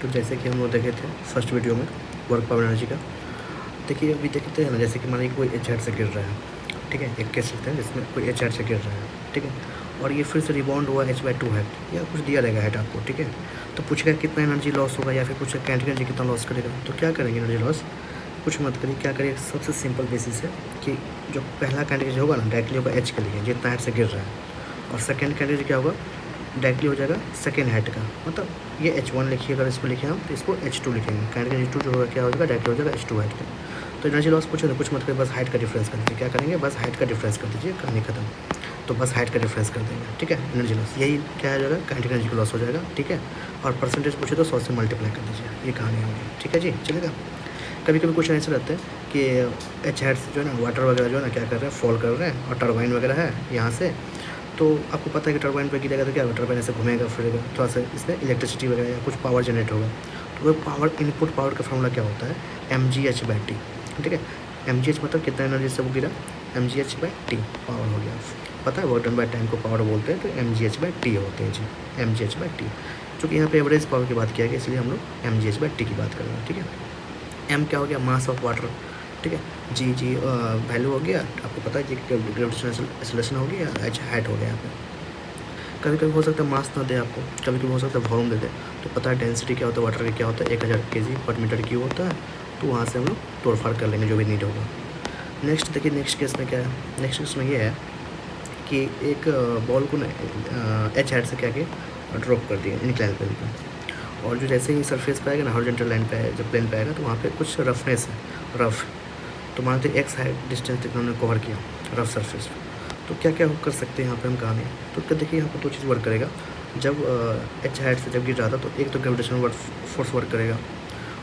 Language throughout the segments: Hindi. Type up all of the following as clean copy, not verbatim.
तो जैसे कि हम लोग देखे थे फर्स्ट वीडियो में वर्क पावर एनर्जी का, देखिए अभी देखते हैं ना, जैसे कि मान लीजिए कोई एच हेड से गिर रहा है, ठीक है, एक केस लेते हैं जिसमें कोई एच हेड से गिर रहा है, ठीक है, और ये फिर से रिबाउंड हुआ H/2 हेड या कुछ दिया रहेगा हेड आपको, ठीक है, तो पूछेगा कितना एनर्जी लॉस होगा या फिर पूछेगा कैंटिक एनर्जी कितना लॉस करेगा। तो क्या करेंगे एनर्जी लॉस, कुछ मत करिए, क्या करिए, सबसे सिंपल बेसिस है कि जो पहला कैंटिक एनर्जी होगा ना डायरेक्टली होगा एच के लिए जितना हेड से गिर रहा है, और सेकेंड कैंटिक एनर्जी क्या होगा, डायरेक्टली हो जाएगा सेकेंड हेड का, मतलब ये H1 लिखिए, अगर इसको लिखे हम तो इसको H2 लिखेंगे, कैंटिक एनर्जी 2 जो होगा क्या हो जाएगा, डायरेक्टली हो जाएगा H2 हेड का। तो एनर्जी लॉस पूछो ना, कुछ मत करिए, बस हाइट का डिफरेंस कर दीजिए, क्या करेंगे, बस हाइट का डिफरेंस कर दीजिए, कहानी खत्म। तो बस हाइट का डिफरेंस कर देंगे, ठीक है, एनर्जी लॉस यही क्या हो जाएगा, काइनेटिक एनर्जी का लॉस हो जाएगा, ठीक है, और परसेंटेज पूछे तो 100 से मल्टीप्लाई कर दीजिए, ये कहानी होगी, ठीक है जी, चलेगा। कभी कभी कुछ ऐसे रहते हैं कि एच हेड से जो है ना वाटर वगैरह जो है ना क्या कर रहे हैं, फॉल कर रहे हैं, और टरबाइन वगैरह है यहाँ से, तो आपको पता है कि टरबाइन पर गिरेगा तो क्या होगा, टरबाइन ऐसे घूमेगा फिरेगा, थोड़ा सा इसमें इलेक्ट्रिसिटी वगैरह या कुछ पावर जनरेट होगा। तो वो पावर, इनपुट पावर का फॉर्मूला क्या होता है, mgh/t, ठीक है, mgh मतलब कितना एनर्जी से वो गिरा, mgh/t पावर हो गया, पता है वर्क डन बाय टाइम को पावर बोलते हैं, तो mgh/t होते हैं जी, mgh/t। चूँकि यहाँ पे एवरेज पावर की बात किया गया इसलिए हम लोग mgh/t की बात कर रहे हैं, ठीक है। m क्या हो गया, मास ऑफ वाटर, ठीक है, जी वैल्यू हो गया, आपको पता है जी ग्रेविटेशनल एक्सेलरेशन हो गया, h हाइट हो गया यहाँ पे। कभी कभी हो सकता है मास ना दे आपको, कभी कभी हो सकता है वॉल्यूम दे दे, तो पता है डेंसिटी क्या होता है वाटर की, क्या होता है 1000 kg/m³ होता है, तो वहाँ से हम लोग तोड़फाड़ कर लेंगे जो भी नीड होगा। नेक्स्ट देखिए, नेक्स्ट केस में क्या है, नेक्स्ट केस में ये है कि एक बॉल को ना एच हेड से क्या किया, ड्रॉप कर दिया इंक्लाइन प्लेन पर, और जो जैसे ही सरफेस पे आएगा ना, हॉरिजॉन्टल लाइन पे जब प्लेन पे आएगा तो वहाँ पे कुछ रफनेस है, रफ, तो मानते एक्स हाइट डिस्टेंस तक उन्होंने कवर किया रफ सरफेस पे, तो क्या क्या कर सकते हैं यहाँ पे हम कहानी। तो क्या देखिए, यहाँ पर 2 चीज़ वर्क करेगा, जब एच हाइट से जब गिर रहा था तो एक तो ग्रेविटेशनल फोर्स वर्क करेगा,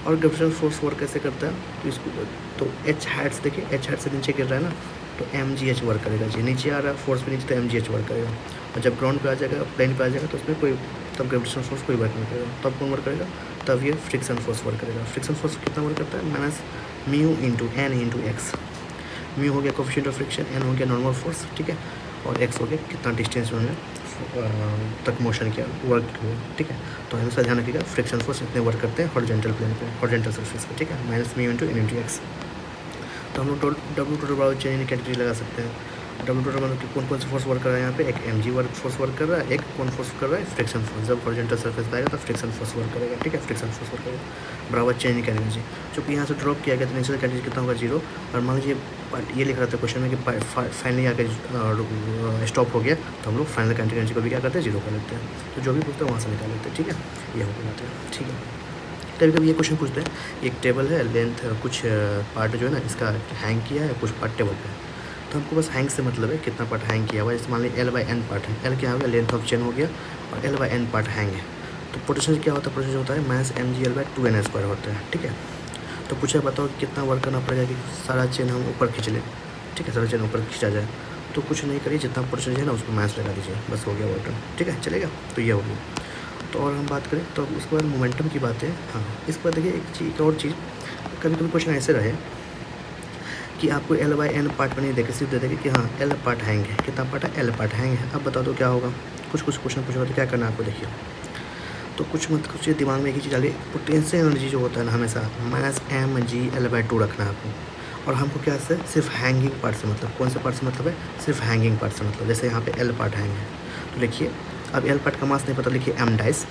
और ग्रेविटेशनल फोर्स वर्क कैसे करता है, तो इसको तो एच हाइट से देखिए, एच हाइट से नीचे गिर रहा है ना, तो mgh वर्क करेगा जी, नीचे आ रहा है फोर्स पे नीचे, तो mgh वर्क करेगा, और जब ग्राउंड पे आ जाएगा, प्लेन पे आ जाएगा, तो उसमें कोई तब ग्रेविटेशनल फोर्स कोई वर्क नहीं करेगा, तब कौन वर्क करेगा, तब ये फ्रिक्शन फोर्स वर्क करेगा। फ्रिक्शन फोर्स कितना वर्क करता है, minus mu into N into X, mu हो गया कोफिशिएंट ऑफ फ्रिक्शन, एन हो गया नॉर्मल फोर्स, ठीक है, और एक्स हो गया कितना डिस्टेंस उन्होंने तक मोशन किया, वर्क हुआ, ठीक है। तो हमेशा ध्यान रखिएगा फ्रिक्शन फोर्स इतने वर्क करते हैं हॉरिजॉन्टल प्लेन पे, हॉरिजॉन्टल सरफेस पे, ठीक है, minus mu into N into X. तो हम लोग डब्ल्यू टोटल बराबर चेन कैटेगरी लगा सकते हैं। डब्ल्यू टोटल मतलब कि कौन कौन सा फोर्स वर्क कर रहा है यहाँ पे, एक mg वर्क फोर्स वर्क कर रहा है, एक कौन फोर्स कर रहा है, फ्रिक्शन फोर्स, जब हॉरिजॉन्टल सरफेस पे आएगा तो फ्रिक्शन फोर्स वर्क करेगा, ठीक है, फ्रिक्शन फोर्स वर्क करेगा, बराबर चेंज करेंगे जी। चूँकि यहाँ से ड्रॉप किया गया तो इनिशियल कैटेगरी कितना होगा 0, और मान लीजिए ये लिख रहा था क्वेश्चन में कि फाइनली आकर स्टॉप हो गया, तो हम लोग फाइनल कैटेगरी को भी क्या करते हैं 0 कर लेते हैं, तो जो भी पूछते हैं वहाँ से निकाल लेते हैं, ठीक है, ये हो जाता है, ठीक है। कभी कभी ये क्वेश्चन पूछते हैं, एक टेबल है, लेंथ कुछ पार्ट जो है ना इसका हैंग किया है, कुछ पार्ट टेबल पे, तो हमको बस हैंग से मतलब है कितना पार्ट हैंग किया हुआ है, जैसे मान लीजिए L/n पार्ट है, L क्या हो गया, लेंथ ऑफ चेन हो गया, और L/n पार्ट हैंग है, तो पोटेंशियल क्या होता है, पोटेंशियल होता है माइनस mgL/2n² होता है, ठीक है। तो पूछा बताओ कितना वर्क करना पड़ेगा कि सारा चेन हम ऊपर खींच लें, ठीक है, सारा चेन ऊपर खींचा जाए, तो कुछ नहीं करिए, जितना पोटेंशियल है ना उसको माइनस लगा दीजिए, बस हो गया वर्क डन, ठीक है, चलेगा। तो ये हो गया। तो और हम बात करें तो उसके बाद मोमेंटम की बात है, हाँ, इसके बाद देखिए एक और चीज़, कभी कभी क्वेश्चन ऐसे रहे कि आपको L/n पार्ट में नहीं देखे, सिर्फ दे देंगे कि हाँ L पार्ट हैंग है, कितना पार्ट है, L पार्ट हैंग है, अब बता दो क्या होगा। कुछ क्वेश्चन पूछा तो क्या करना है आपको, देखिए, तो कुछ दिमाग में एक ही चीज़ डालिए, पोटेंशियल एनर्जी जो होता है ना हमेशा माइनस mgL/2 रखना है आपको, और हमको क्या से सिर्फ हैंगिंग पार्ट से मतलब, कौन से पार्ट से मतलब है, सिर्फ हैंगिंग पार्ट से मतलब, जैसे यहाँ पे L पार्ट हैंग है, तो लिखिए, अब L पार्ट का मास नहीं पता, लिखिए m डाइस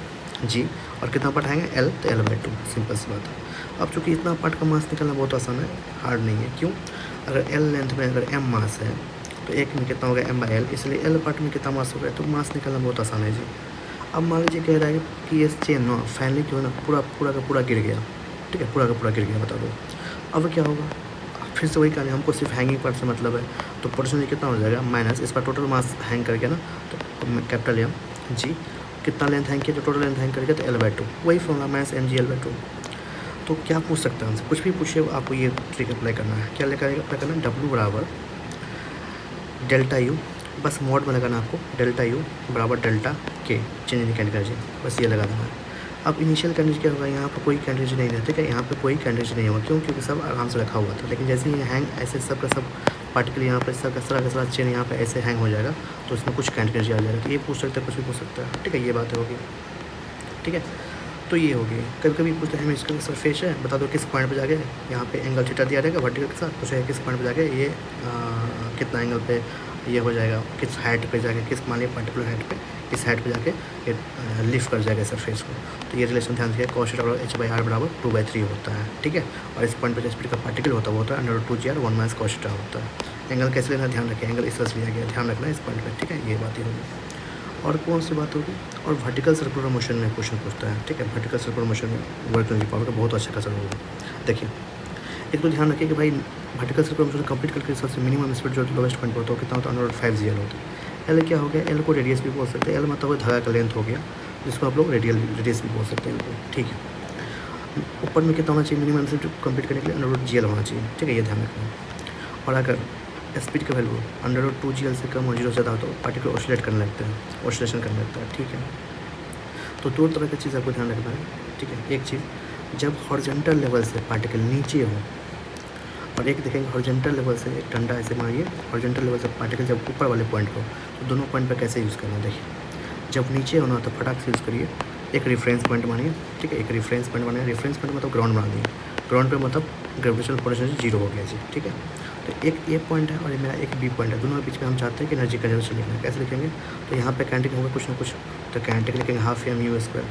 g, और कितना पार्ट हैंग है L, तो L/2, सिंपल सी बात है। अब चूँकि इतना पार्ट का मास निकालना बहुत आसान है, हार्ड नहीं है, क्यों, अगर L लेंथ में अगर m मास है तो एक में कितना हो गया m/l, इसलिए L पार्ट में कितना मास हो गया, तो मास निकालना बहुत आसान है जी। अब मान लीजिए कह रहा है कि ये चेन ना फाइनली क्यों ना पूरा का पूरा गिर गया, ठीक है, पूरा का पूरा गिर गया, बता दो अब क्या होगा। फिर से वही कहानी, हमको सिर्फ हैंगिंग पार्ट से मतलब है, तो पोटेंशियल कितना हो जाएगा माइनस इसका टोटल मास हैंग करके ना, तो कैपिटल M जी, कितना लेंथ हैंग किया, तो टोटल लेंथ हैंग करके तो L/2, वही फॉर्मूला माइनस mgL/2। तो क्या पूछ सकता है हमसे, कुछ भी पूछिए, आपको ये ट्रिक अप्लाई करना है, क्या लेकर अप्लाई करना है, W बराबर डेल्टा U, बस मोड में लगाना आपको, डेल्टा U बराबर delta K, change in candidate energy, बस ये लगा देना है। अब इनिशियल कैंडिडेट क्या होगा, यहाँ पर कोई कैंडिडेट नहीं रहते, क्या यहाँ पे कोई कैंडिडेट नहीं होगा, क्यों, क्योंकि सब आराम से रखा हुआ था, लेकिन जैसे ही हैंग ऐसे सब का सब पार्टिकल यहाँ पर सब का सारा चेन यहाँ पे ऐसे हैंग हो जाएगा, तो इसमें कुछ कैंडिडेट आ जाएगा, तो ये पूछ सकते हैं, कुछ भी पूछ सकता है, ठीक है, ये बात होगी, ठीक है। तो ये हो गया। कभी कभी पूछते हैं इसका सरफेस है, बता दो किस पॉइंट पे जाके यहाँ पे एंगल थीटा दिया रहेगा वर्टिकल के साथ, तो शायद किस पॉइंट पे जाके ये कितना एंगल पे ये हो जाएगा, किस हाइट पे जाके, किस मान लीजिए पर्टिकुलर हाइट पे, इस हाइट पे जाके ये लिफ्ट कर जाएगा सरफेस को। तो ये रिलेशन ध्यान रखिए, cos थीटा बराबर h/r बराबर 2/3 होता है, ठीक है। और इस पॉइंट पे जो स्पीड का पार्टिकल होता है वो होता है √2gr 1 - cos थीटा होता है। एंगल कैसे लेना ध्यान रखिए, एंगल इस तरह से लिया गया, ध्यान रखना इस पॉइंट पर, ठीक है। ये बात ही होगी। और कौन सी बात होगी, और वर्टिकल सर्कुलर मोशन में क्वेश्चन पूछता है, ठीक है। वर्टिकल सर्कुलर मोशन में वर्क एनर्जी पावर का बहुत अच्छा खासा होगा। देखिए एक तो ध्यान रखिए कि भाई वर्टिकल सर्कुलर मोशन कंप्लीट करके सबसे मिनिमम स्पीड जो लोवेस्ट पॉइंट पर होता है कितना होता है, √5gl होता है। एल क्या हो गया, एल को रेडियस भी बोल सकते हैं, एल मतलब वो धागा का लेंथ हो गया, जिसको आप लोग रेडियस भी बोल सकते हैं, ठीक है। ऊपर में कितना होना चाहिए मिनिमम स्पीड कंप्लीट करने के लिए, √gl होना चाहिए, ठीक है, ये ध्यान रखना। और अगर स्पीड का वैल्यू √2gl से कम और 0 से ज़्यादा हो तो पार्टिकल ऑसिलेट करने लगते हैं, ऑसिलेशन करने लगता है, ठीक है। तो दो तरह की चीज़ आपको ध्यान रखना है, ठीक है। एक चीज़ जब हॉरिजॉन्टल लेवल से पार्टिकल नीचे हो, और एक देखेंगे हॉरिजॉन्टल लेवल से एक डंडा ऐसे मारिए, हॉरिजॉन्टल लेवल से पार्टिकल जब ऊपर वाले पॉइंट पर, तो दोनों पॉइंट पर कैसे यूज़ करना है देखिए। जब नीचे होना तो फटाक से यूज़ करिए, एक रेफरेंस पॉइंट मानिए, ठीक है, एक रेफरेंस पॉइंट बनाए, रेफरेंस पॉइंट मतलब ग्राउंड बना दिए, ग्राउंड पे मतलब ग्रेविटेशनल पोटेंशियल 0 हो गया जी, ठीक है। तो एक ए पॉइंट है और ये मेरा एक बी पॉइंट है, दोनों के बीच में हम चाहते हैं कि एनर्जी कंजर्वेशन लिखना है, कैसे लिखेंगे, तो यहाँ पे काइनेटिक होगा कुछ ना कुछ, तो काइनेटिक लिखेंगे ½ m/u²।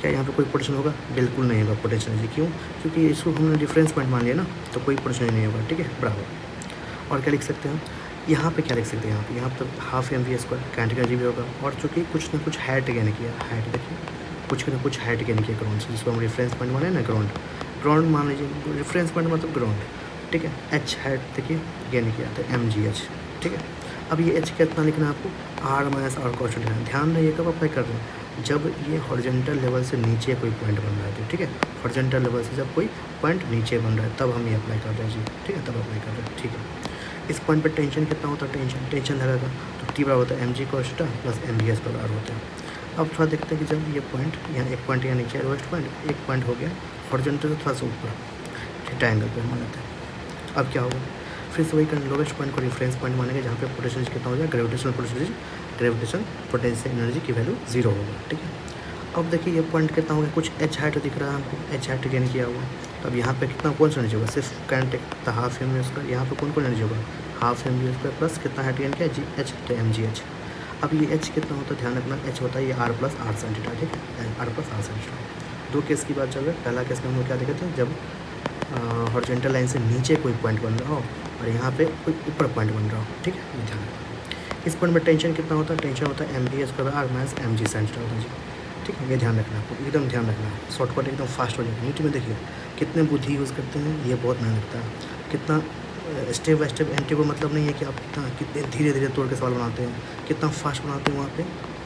क्या यहाँ पे कोई पोटेंशियल होगा, बिल्कुल नहीं होगा पोटेंशियल एनर्जी, क्यों, क्योंकि इसको हमने डिफरेंस पॉइंट मान लिया ना, तो कोई पोटेंशियल नहीं होगा, ठीक है, बराबर। और क्या लिख सकते हैं यहाँ पे, क्या लिख सकते हैं यहाँ पे, ½ m/v² काइनेटिक एनर्जी भी होगा, और चूँकि कुछ ना कुछ हाइट गेन किया, हाइट देखिए कुछ ना कुछ हाइट गेन किया ग्राउंड से, जिसको हम रेफरेंस पॉइंट माने ना, ग्राउंड मान लीजिए, रेफरेंस पॉइंट मतलब ग्राउंड, ठीक है। h हाइट देखिए गेन किया तो mgh, ठीक है। अब ये h कितना लिखना है आपको, r - r cos लिखना है। ध्यान रहे ये कब अप्लाई कर रहे हैं, जब ये हॉरिजॉन्टल लेवल से नीचे कोई पॉइंट बन रहा है तो, ठीक है, हॉरिजॉन्टल लेवल से जब कोई पॉइंट नीचे बन रहा है तब हम ये अप्लाई कर रहे हैं जी, ठीक है, तब अप्लाई कर रहे हैं, ठीक है। इस पॉइंट पर टेंशन कितना होता है, टेंशन लगेगा तो T बराबर होता है mg cos theta plus mvs/r होता है। अब थोड़ा देखते हैं कि जब ये पॉइंट यहाँ एक पॉइंट यहाँ नीचे लोएस्ट पॉइंट, एक पॉइंट हो गया हॉरिजॉन्टल से थोड़ा सा ऊपर, थीटा एंगल पे मान लेते हैं। अब क्या होगा, फिर से वही करना, लोवेस्ट पॉइंट को रेफरेंस पॉइंट मानेंगे जहाँ पे पोटेंशियल कितना हो जाए, ग्रेविटेशनल पोटेंशियल एनर्जी की वैल्यू 0 होगा, ठीक है। अब देखिए ये पॉइंट कितना हो गया, कुछ h हाइट दिख रहा है हमको, h हाइट गेन किया हुआ। तो अब यहाँ पे कितना कौन सा एनर्जी होगा, सिर्फ काइनेटिक, तो ½ m/v², यहाँ पे कौन एनर्जी होगा, ½ m/v² प्लस कितना हाइट गेन किया जी h, तो mgh। अब ये h कितना होता है ध्यान रखना, h होता है ये r + r sin थीटा, ठीक है, r + r sin थीटा। दो केस की बात चल रहा है, पहला केस में हम लोग क्या देखे थे, जब हॉरिजॉन्टल लाइन से नीचे कोई पॉइंट बन रहा हो और यहाँ पे कोई ऊपर पॉइंट बन रहा हो, ठीक है, ये ध्यान रखना। इस पॉइंट में टेंशन कितना होता है, टेंशन होता है mvs/r - mg sin थीटा होता है जी, ठीक है, ये ध्यान रखना आपको, एकदम ध्यान रखना, शॉर्टकट एकदम फास्ट हो जाएगा। नीट में देखिए कितने बुद्धि यूज़ करते हैं, ये बहुत मेहनत लगता है, कितना स्टेप बाय स्टेप एंटी को मतलब नहीं है कि आप कितने धीरे धीरे तोड़ के सवाल बनाते हैं, कितना फास्ट बनाते हैं, वहाँ पे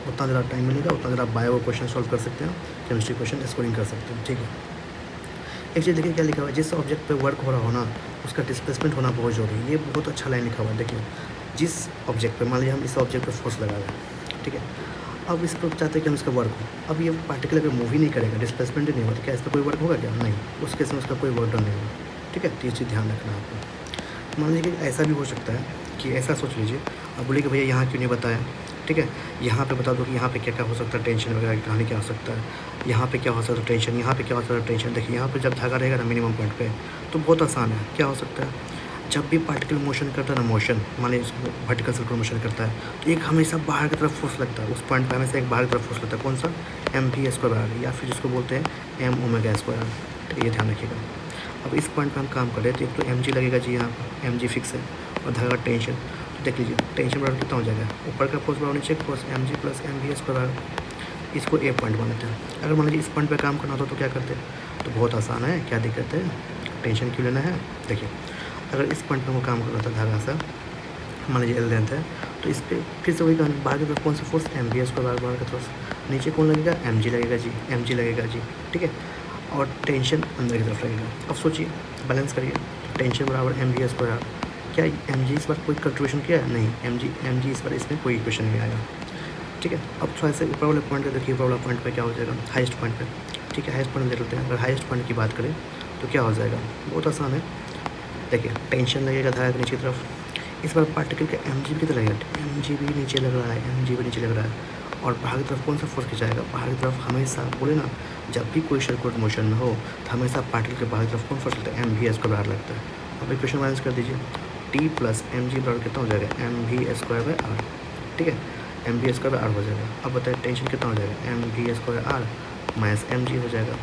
उतना ज़्यादा टाइम मिलेगा, उतना ज़्यादा बायो क्वेश्चन सॉल्व कर सकते हैं, केमिस्ट्री क्वेश्चन स्कोरिंग कर सकते हैं, ठीक है। एक चीज़ देखिए क्या लिखा हुआ है, जिस ऑब्जेक्ट पे वर्क हो रहा हो ना उसका डिस्प्लेसमेंट होना बहुत जरूरी है, ये बहुत अच्छा लाइन लिखा हुआ है। देखिए जिस ऑब्जेक्ट पे, मान लीजिए हम इस ऑब्जेक्ट पे फोर्स लगा रहे हैं, ठीक है, अब इस पर चाहते हैं कि हम इसका वर्क हो, अब ये पार्टिकल अगर मूव ही नहीं करेगा, डिस्प्लेसमेंट ही नहीं होगा, तो क्या इसका कोई वर्क होगा क्या, नहीं, उस केस में उसका कोई वर्क डन नहीं होगा, ठीक है। तो ये चीज़ ध्यान रखना है आपको। मान लीजिए कि ऐसा भी हो सकता है कि ऐसा सोच लीजिए, अब बोलिए कि भैया यहाँ क्यों नहीं बताया, ठीक है, यहाँ पे बता दो कि यहाँ पे क्या क्या हो सकता है, टेंशन वगैरह की कहानी क्या हो सकता है, यहाँ पे क्या हो सकता है टेंशन, यहाँ पे क्या हो सकता है टेंशन। देखिए यहाँ पे जब धागा रहेगा ना मिनिमम पॉइंट पे तो बहुत आसान है, क्या हो सकता है, जब भी पार्टिकल मोशन करता है ना, मोशन मान लीजिए इसको वर्टिकल सर्कुलर मोशन करता है तो एक हमेशा बाहर की तरफ फोर्स लगता है, उस पॉइंट पर हमेशा एक बाहर की तरफ फोर्स लगता है, कौन सा, mv² या फिर जिसको बोलते हैं m⍵², तो ये ध्यान रखिएगा। अब इस पॉइंट पर हम काम कर रहे हैं तो एक तो mg लगेगा जी, यहाँ पर mg फिक्स है और धागा टेंशन, तो देख लीजिए टेंशन बराबर कितना हो जाएगा, ऊपर का फोर्स बराबर नीचे फोर्स mg + mv², इसको ए पॉइंट बनाते हैं। अगर मान लीजिए इस पॉइंट पे काम करना होता तो क्या करते, तो बहुत आसान है, क्या दिक्कत है, टेंशन क्यों लेना है। देखिए अगर इस पॉइंट पे हमको काम करना था धागा सा, मान लीजिए एल लेंथ है, तो इस पर फिर से वही कहानी, बाहर की तरफ कौन सा फोर्स mv² बाहर की तरफ, नीचे कौन लगेगा, mg लगेगा जी, mg लगेगा जी, ठीक है, और टेंशन अंदर की तरफ लगेगा। अब सोचिए बैलेंस करिए, टेंशन बराबर mv², क्या mg इस बार कोई कंट्रीब्यूशन किया है, नहीं, mg इस बार इसमें कोई इक्वेशन नहीं आएगा, ठीक है। अब थोड़ा सा ऊपर वाले पॉइंट पे देखिए, ऊपर वाला पॉइंट पे क्या हो जाएगा, हाईएस्ट पॉइंट पे, ठीक है, हाईएस्ट पॉइंट देख लेते हैं। अगर हाईएस्ट पॉइंट की बात करें तो क्या हो जाएगा, बहुत आसान है, देखिए टेंशन लगेगा धागा के नीचे की तरफ, इस बार पार्टिकल का mg भी कितना लगेगा, mg भी नीचे लग रहा है, mg भी नीचे लग रहा है, और बाहर की तरफ कौन सा फोर्स खिंचाएगा, बाहर की तरफ हमेशा बोले ना जब भी कोई सर्कुलर मोशन में हो तो हमेशा पार्टिकल के बाहर तरफ कौन फोर्स लगता है, एम वी स्क्वायर बाहर लगता है। अब इक्वेशन बैलेंस कर दीजिए, टी प्लस एम जी बराबर कितना हो जाएगा, M V square by R, ठीक है, M V square by R हो जाएगा। अब बताइए टेंशन कितना हो जाएगा, M V square R minus M G हो जाएगा।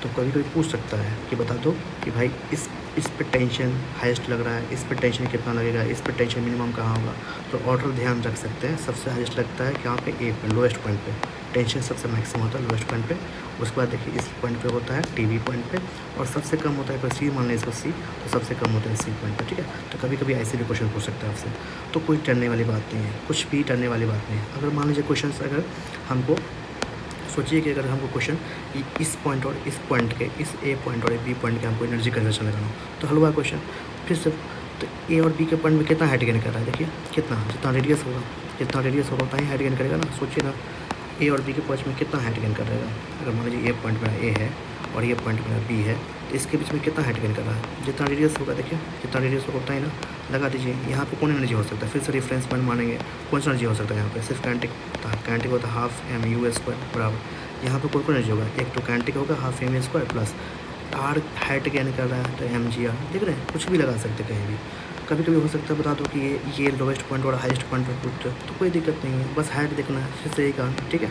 तो कभी कभी पूछ सकता है कि बता दो कि भाई इस पे टेंशन हाईएस्ट लग रहा है, इस पे टेंशन कितना लगेगा, इस पे टेंशन मिनिमम कहाँ होगा। तो ऑर्डर ध्यान रख सकते हैं, सबसे हाईएस्ट लगता है कहाँ पे, ए पे, लोएस्ट पॉइंट पे टेंशन सबसे मैक्सिमम होता है लोएस्ट पॉइंट पे। उसके बाद देखिए इस पॉइंट पे होता है टी बी पॉइंट पे, और सबसे कम होता है अगर सी मान लें इसको सी, तो सबसे कम होता है सी पॉइंट पे, ठीक है। तो कभी कभी ऐसे भी क्वेश्चन पूछ सकता है आपसे, तो कोई टरने वाली बात नहीं है, कुछ भी टरने वाली बात नहीं है। अगर मान लीजिए क्वेश्चन अगर हमको सोचिए कि अगर हमको क्वेश्चन इस पॉइंट और इस पॉइंट के, इस ए पॉइंट और बी पॉइंट के हमको एनर्जी कन्वर्शन लगाना हो, तो हल हुआ क्वेश्चन। फिर से तो ए और बी के पॉइंट में कितना हाइट गेन कर रहा है, देखिए कितना, जितना रेडियस होगा, जितना रेडियस होगा उतना ही हाइट गेन करेगा ना। सोचिए ना, ए और बी के पॉइंट में कितना हाइट गेन कर रहेगा। अगर मान लीजिए ये पॉइंट मेरा ए है और ये पॉइंट मेरा बी है, तो इसके बीच में कितना हाइट गेन कर रहा है, जितना रेडियस होगा, देखिए जितना रेडियस होगा उतना ही ना। लगा दीजिए, यहाँ पे कौन एनर्जी हो सकता है, फिर से रेफरेंस पॉइंट मानेंगे, कौन सा एनर्जी हो सकता है यहाँ पे, सिर्फ काइनेटिक होता है हाफ एम यू स्क्वायर बराबर। यहाँ पे कौन एनर्जी होगा, एक तो काइनेटिक होगा half M square plus R height gain कर रहा है तो एम जी आर, देख रहे हैं, कुछ भी लगा सकते कहीं भी। कभी कभी हो सकता है बता दो कि ये लोवेस्ट पॉइंट और हाईएस्ट पॉइंट पर पूछते हो, तो कोई दिक्कत नहीं है, बस हाइट देखना है, फिर से यही कहा, ठीक है।